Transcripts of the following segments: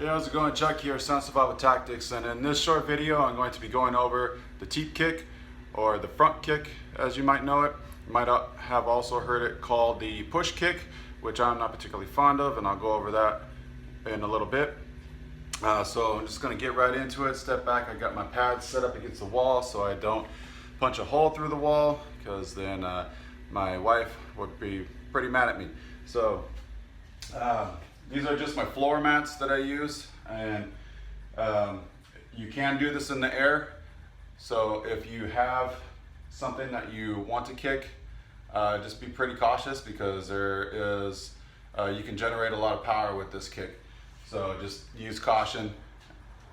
Hey, how's it going? Chuck here, Sun Survival Tactics, and in this short video I'm going to be going over the teep kick, or the front kick as you might know it. You might have also heard it called the push kick, which I'm not particularly fond of, and I'll go over that in a little bit. So I'm just going to get right into it. Step back. I got my pads set up against the wall so I don't punch a hole through the wall, because then my wife would be pretty mad at me. So these are just my floor mats that I use, and you can do this in the air. So if you have something that you want to kick, just be pretty cautious, because there is you can generate a lot of power with this kick. So just use caution,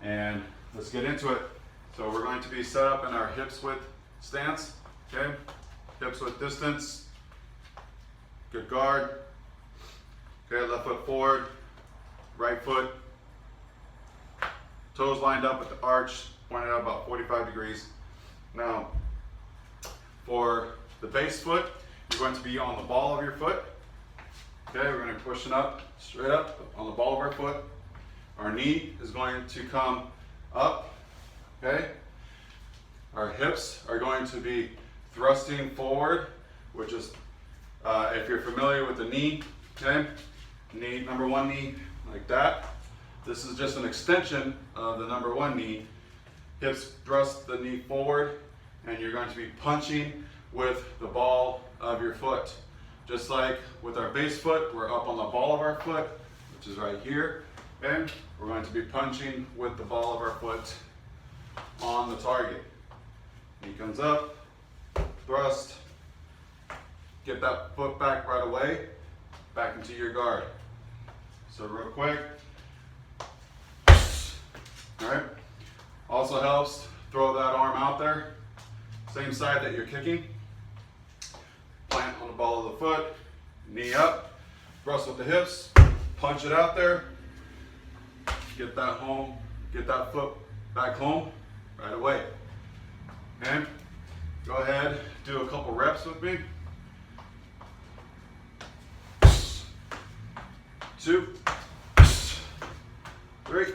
and let's get into it. So we're going to be set up in our hips width stance, okay? Hips width distance, good guard. Okay, left foot forward, right foot, toes lined up with the arch, pointed out about 45 degrees. Now, for the base foot, you're going to be on the ball of your foot. Okay, we're going to push it up, straight up, on the ball of our foot. Our knee is going to come up, okay? Our hips are going to be thrusting forward, which is, if you're familiar with the knee, okay? Knee, number one knee, like that. This is just an extension of the number one knee. Hips thrust the knee forward, and you're going to be punching with the ball of your foot. Just like with our base foot, we're up on the ball of our foot, which is right here, and we're going to be punching with the ball of our foot on the target. Knee comes up, thrust, get that foot back right away, back into your guard. So real quick, all right. Also helps, throw that arm out there, same side that you're kicking. Plant on the ball of the foot, knee up, thrust with the hips, punch it out there, get that home, get that foot back home right away. Okay, go ahead, do a couple reps with me. 2, 3.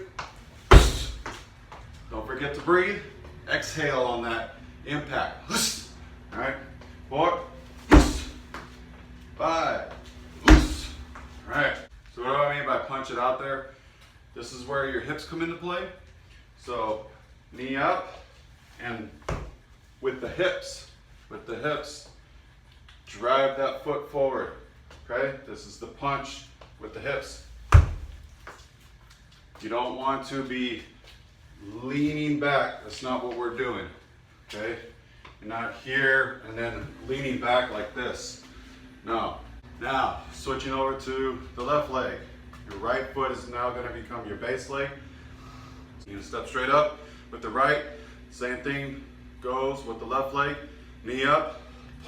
Don't forget to breathe. Exhale on that impact. All right, 4, 5. All right, so what do I mean by punch it out there? This is where your hips come into play. So knee up, and with the hips, drive that foot forward. Okay, this is the punch with the hips. You don't want to be leaning back. That's not what we're doing. Okay, you're not here and then leaning back like this. No. Now, switching over to the left leg. Your right foot is now going to become your base leg. So you're going to step straight up with the right. Same thing goes with the left leg. Knee up,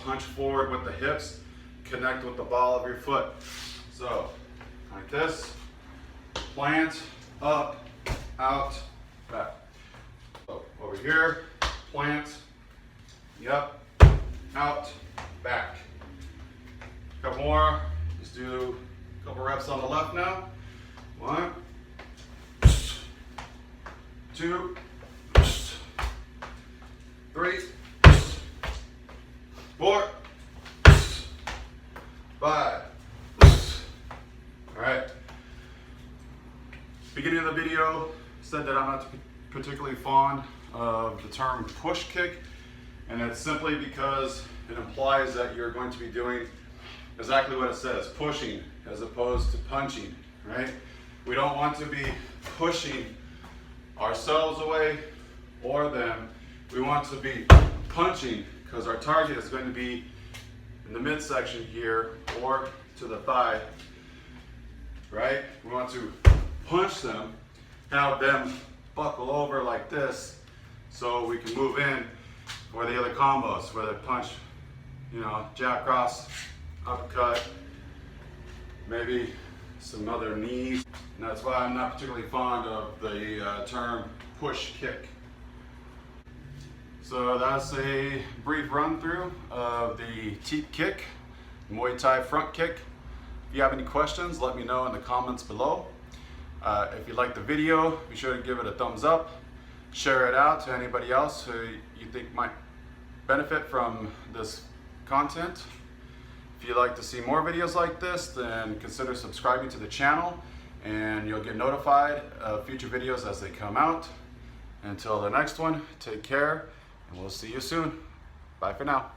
punch forward with the hips, connect with the ball of your foot. So, like this, plant, up, out, back. So, over here, plant, up, out, back. Couple more. Let's do a couple reps on the left now. 1, 2, 3, 4, 5. All right. Beginning of the video, said that I'm not particularly fond of the term push kick, and that's simply because it implies that you're going to be doing exactly what it says, pushing as opposed to punching, right? We don't want to be pushing ourselves away or them. We want to be punching, because our target is going to be in the midsection here or to the thigh, right? We want to punch them, have them buckle over like this so we can move in for the other combos, whether punch, jab cross, uppercut, maybe some other knees. And that's why I'm not particularly fond of the term push kick. So that's a brief run through of the teep kick, Muay Thai front kick. If you have any questions, let me know in the comments below. If you like the video, be sure to give it a thumbs up. Share it out to anybody else who you think might benefit from this content. If you'd like to see more videos like this, then consider subscribing to the channel and you'll get notified of future videos as they come out. Until the next one, take care and we'll see you soon. Bye for now.